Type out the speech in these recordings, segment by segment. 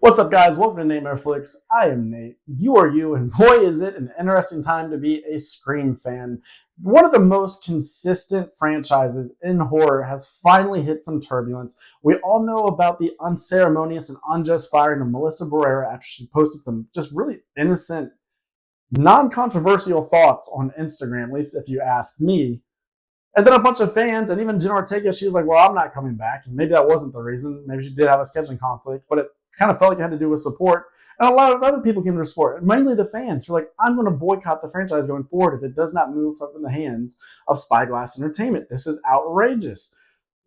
What's up, guys? Welcome to natemareflix. I am Nate. You are you, and boy, is it an interesting time to be a Scream fan. One of the most consistent franchises in horror has finally hit some turbulence. We all know about the unceremonious and unjust firing of Melissa Barrera after she posted some just really innocent, non-controversial thoughts on Instagram, at least if you ask me. And then a bunch of fans, and even Jen Ortega, she was like, well, I'm not coming back. And maybe that wasn't the reason. Maybe she did have a scheduling conflict, but it kind of felt like it had to do with support. And a lot of other people came to support, mainly the fans who are like, I'm going to boycott the franchise going forward if it does not move from the hands of Spyglass Entertainment. This is outrageous.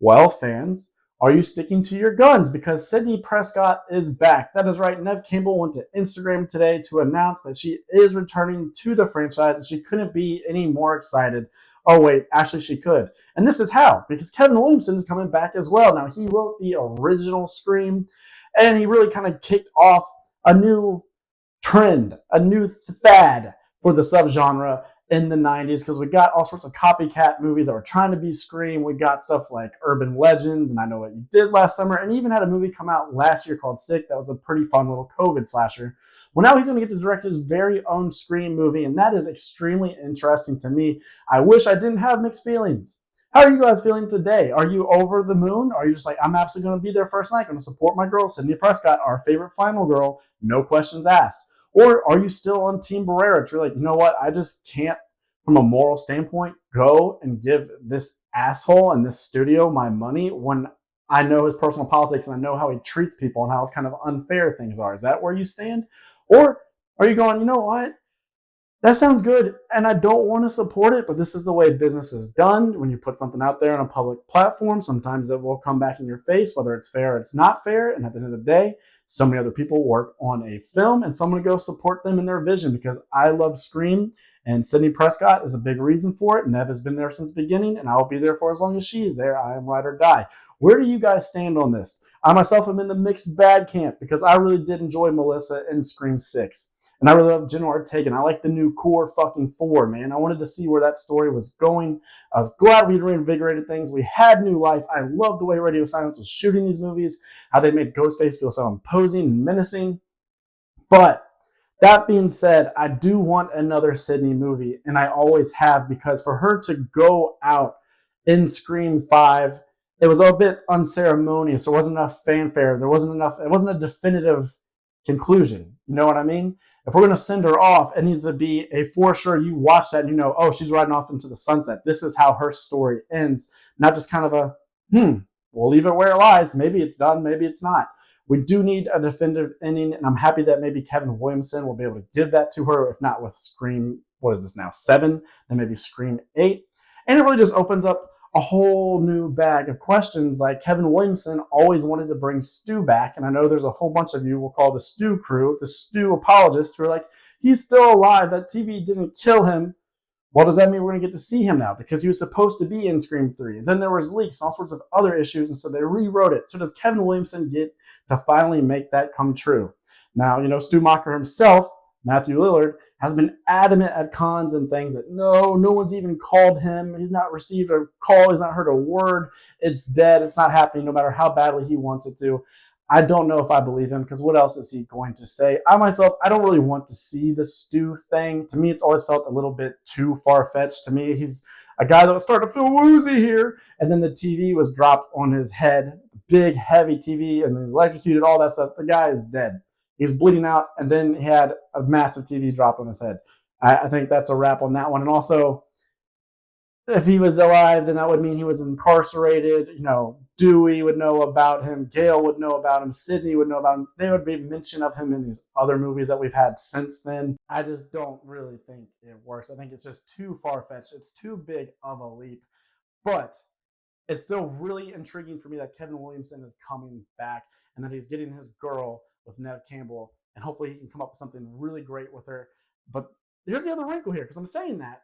Well, fans, are you sticking to your guns? Because Sidney Prescott is back. That is right. Neve Campbell went to Instagram today to announce that she is returning to the franchise, and she couldn't be any more excited. Oh, wait, actually, she could. And this is how, because Kevin Williamson is coming back as well. Now, he wrote the original Scream, and he really kind of kicked off a new trend, a new fad for the subgenre in the 90s, because we got all sorts of copycat movies that were trying to be Scream. We got stuff like Urban Legends and I Know What You Did Last Summer, and even had a movie come out last year called Sick that was a pretty fun little COVID slasher. Well, now he's going to get to direct his very own Scream movie, and that is extremely interesting to me. I wish I didn't have mixed feelings. How are you guys feeling today? Are you over the moon? Are you just like, I'm absolutely going to be there first night, going to support my girl, Sidney Prescott, our favorite final girl, no questions asked? Or are you still on Team Barrera? You're like, you know what? I just can't, from a moral standpoint, go and give this asshole in this studio my money when I know his personal politics and I know how he treats people and how kind of unfair things are. Is that where you stand? Or are you going, you know what? That sounds good, and I don't want to support it, but this is the way business is done. When you put something out there on a public platform, sometimes it will come back in your face, whether it's fair or it's not fair. And at the end of the day, so many other people work on a film, and so I'm going to go support them in their vision because I love Scream, and Sidney Prescott is a big reason for it. Neve has been there since the beginning, and I will be there for as long as she is there. I am ride or die. Where do you guys stand on this? I myself am in the mixed bad camp because I really did enjoy Melissa in Scream 6. And I really love Jen Ortega, and I like the new Core fucking 4, man. I wanted to see where that story was going. I was glad we reinvigorated things. We had new life. I love the way Radio Silence was shooting these movies, how they made Ghostface feel so imposing and menacing. But that being said, I do want another Sidney movie, and I always have, because for her to go out in Scream 5, it was a bit unceremonious. There wasn't enough fanfare. It wasn't a definitive conclusion. You know what I mean? If we're going to send her off, it needs to be a for sure. You watch that and you know, oh, she's riding off into the sunset. This is how her story ends, not just kind of a, we'll leave it where it lies. Maybe it's done, maybe it's not. We do need a definitive ending, and I'm happy that maybe Kevin Williamson will be able to give that to her, if not with Scream, what is this now, 7, then maybe Scream 8. And it really just opens up a whole new bag of questions. Like Kevin Williamson always wanted to bring Stu back, and I know there's a whole bunch of you we'll call the Stu crew, the Stu apologists, who are like, he's still alive, that TV didn't kill him. Well, does that mean we're going to get to see him now? Because he was supposed to be in Scream 3. And then there was leaks and all sorts of other issues, and so they rewrote it. So does Kevin Williamson get to finally make that come true? Now, you know, Stu Macher himself, Matthew Lillard, has been adamant at cons and things that no one's even called him. He's not received a call. He's not heard a word. It's dead. It's not happening no matter how badly he wants it to. I don't know if I believe him, because what else is he going to say? I don't really want to see the Stu thing. To me, it's always felt a little bit too far-fetched. To me, he's a guy that was starting to feel woozy here, and then the TV was dropped on his head, big, heavy TV, and he's electrocuted, all that stuff. The guy is dead. He's bleeding out, and then he had a massive TV drop on his head. I think that's a wrap on that one. And also, if he was alive, then that would mean he was incarcerated. You know, Dewey would know about him. Gail would know about him. Sidney would know about him. There would be mention of him in these other movies that we've had since then. I just don't really think it works. I think it's just too far-fetched. It's too big of a leap. But it's still really intriguing for me that Kevin Williamson is coming back and that he's getting his girl with Neve Campbell, and hopefully he can come up with something really great with her. But here's the other wrinkle here, because I'm saying that,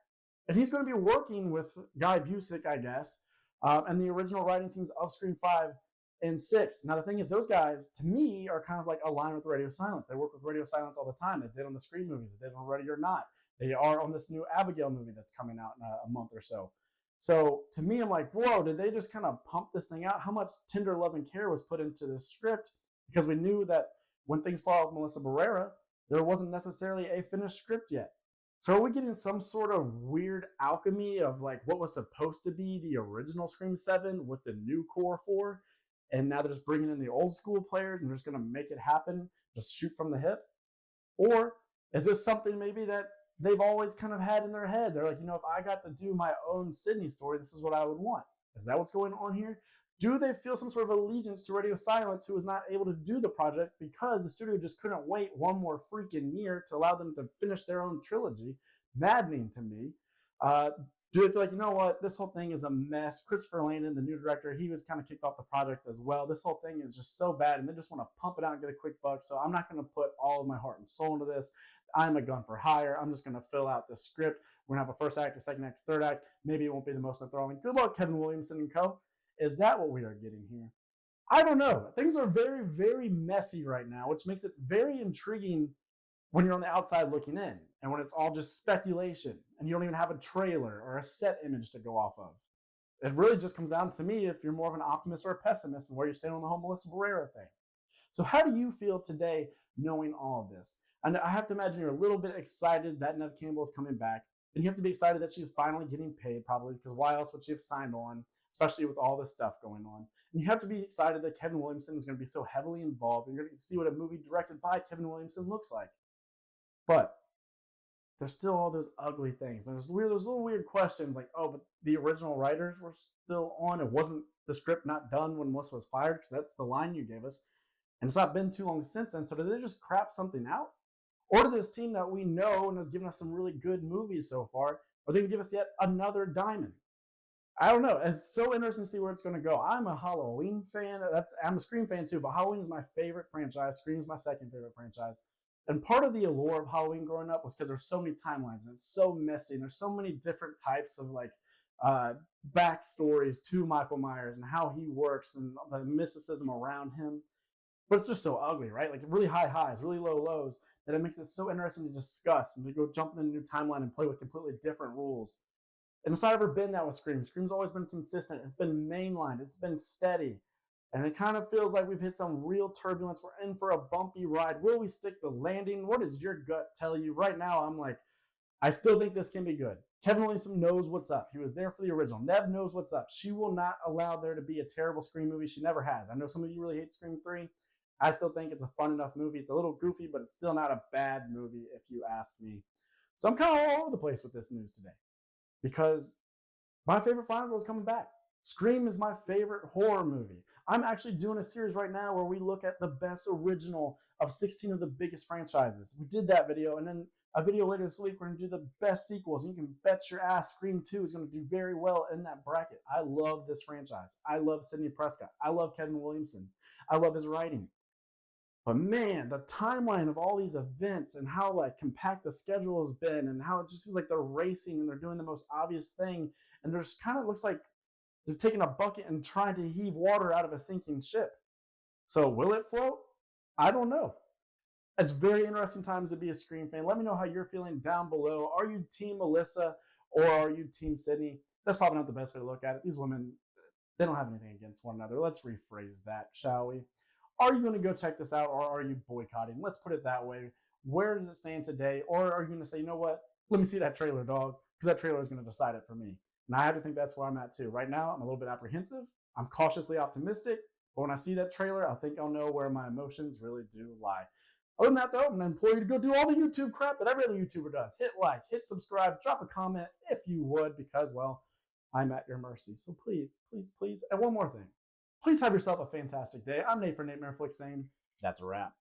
and he's going to be working with Guy Busick, I guess, and the original writing teams of Scream 5 and 6. Now, the thing is, those guys, to me, are kind of like aligned with Radio Silence. They work with Radio Silence all the time. They did on the Scream movies. They did on Ready or Not. They are on this new Abigail movie that's coming out in a month or so. So to me, I'm like, whoa, did they just kind of pump this thing out? How much tender love and care was put into this script? Because we knew that when things fall out with Melissa Barrera, there wasn't necessarily a finished script yet. So are we getting some sort of weird alchemy of like what was supposed to be the original Scream 7 with the new core 4? And now they're just bringing in the old school players and they're just going to make it happen, just shoot from the hip? Or is this something maybe that they've always kind of had in their head? They're like, if I got to do my own Sidney story, this is what I would want. Is that what's going on here? Do they feel some sort of allegiance to Radio Silence, who was not able to do the project because the studio just couldn't wait one more freaking year to allow them to finish their own trilogy? Maddening to me. Do they feel like, you know what, this whole thing is a mess? Christopher Landon, the new director, he was kind of kicked off the project as well. This whole thing is just so bad, and they just want to pump it out and get a quick buck, so I'm not going to put all of my heart and soul into this. I'm a gun for hire. I'm just going to fill out the script. We're going to have a first act, a second act, a third act. Maybe it won't be the most enthralling. Good luck, Kevin Williamson and co. Is that what we are getting here? I don't know. Things are very, very messy right now, which makes it very intriguing when you're on the outside looking in and when it's all just speculation and you don't even have a trailer or a set image to go off of. It really just comes down to me if you're more of an optimist or a pessimist and where you stand on the whole Melissa Barrera thing. So how do you feel today knowing all of this? And I have to imagine you're a little bit excited that Neve Campbell is coming back, and you have to be excited that she's finally getting paid, probably, because why else would she have signed on, especially with all this stuff going on? And you have to be excited that Kevin Williamson is going to be so heavily involved, and you're going to see what a movie directed by Kevin Williamson looks like. But there's still all those ugly things. There's little weird questions like, oh, but the original writers were still on. It wasn't the script not done when Melissa was fired, because that's the line you gave us. And it's not been too long since then. So did they just crap something out? Or did this team that we know and has given us some really good movies so far, are they going to give us yet another diamond? I don't know. It's so interesting to see where it's going to go. I'm a Halloween fan. I'm a Scream fan too, but Halloween is my favorite franchise. Scream is my second favorite franchise. And part of the allure of Halloween growing up was because there's so many timelines and it's so messy. And there's so many different types of backstories to Michael Myers and how he works and the mysticism around him. But it's just so ugly, right? Like really high highs, really low lows, that it makes it so interesting to discuss and to go jump into a new timeline and play with completely different rules. And it's not ever been that with Scream. Scream's always been consistent. It's been mainlined. It's been steady. And it kind of feels like we've hit some real turbulence. We're in for a bumpy ride. Will we stick the landing? What does your gut tell you? Right now, I'm like, I still think this can be good. Kevin Williamson knows what's up. He was there for the original. Neve knows what's up. She will not allow there to be a terrible Scream movie. She never has. I know some of you really hate Scream 3. I still think it's a fun enough movie. It's a little goofy, but it's still not a bad movie if you ask me. So I'm kind of all over the place with this news today because my favorite final girl is coming back. Scream is my favorite horror movie. I'm actually doing a series right now where we look at the best original of 16 of the biggest franchises. We did that video, and then a video later this week, we're going to do the best sequels. And you can bet your ass Scream 2 is going to do very well in that bracket. I love this franchise. I love Sidney Prescott. I love Kevin Williamson. I love his writing. But man, the timeline of all these events and how compact the schedule has been and how it just feels like they're racing and they're doing the most obvious thing. And there's kind of looks like they're taking a bucket and trying to heave water out of a sinking ship. So will it float? I don't know. It's very interesting times to be a Scream fan. Let me know how you're feeling down below. Are you Team Melissa or are you Team Sidney? That's probably not the best way to look at it. These women, they don't have anything against one another. Let's rephrase that, shall we? Are you going to go check this out or are you boycotting? Let's put it that way. Where does it stand today? Or are you going to say, you know what? Let me see that trailer, dog, because that trailer is going to decide it for me. And I have to think that's where I'm at too. Right now, I'm a little bit apprehensive. I'm cautiously optimistic. But when I see that trailer, I think I'll know where my emotions really do lie. Other than that, though, I'm going to implore you to go do all the YouTube crap that every other YouTuber does. Hit like, hit subscribe, drop a comment if you would, because, well, I'm at your mercy. So please, please, please. And one more thing. Please have yourself a fantastic day. I'm Nate for natemareflix saying that's a wrap.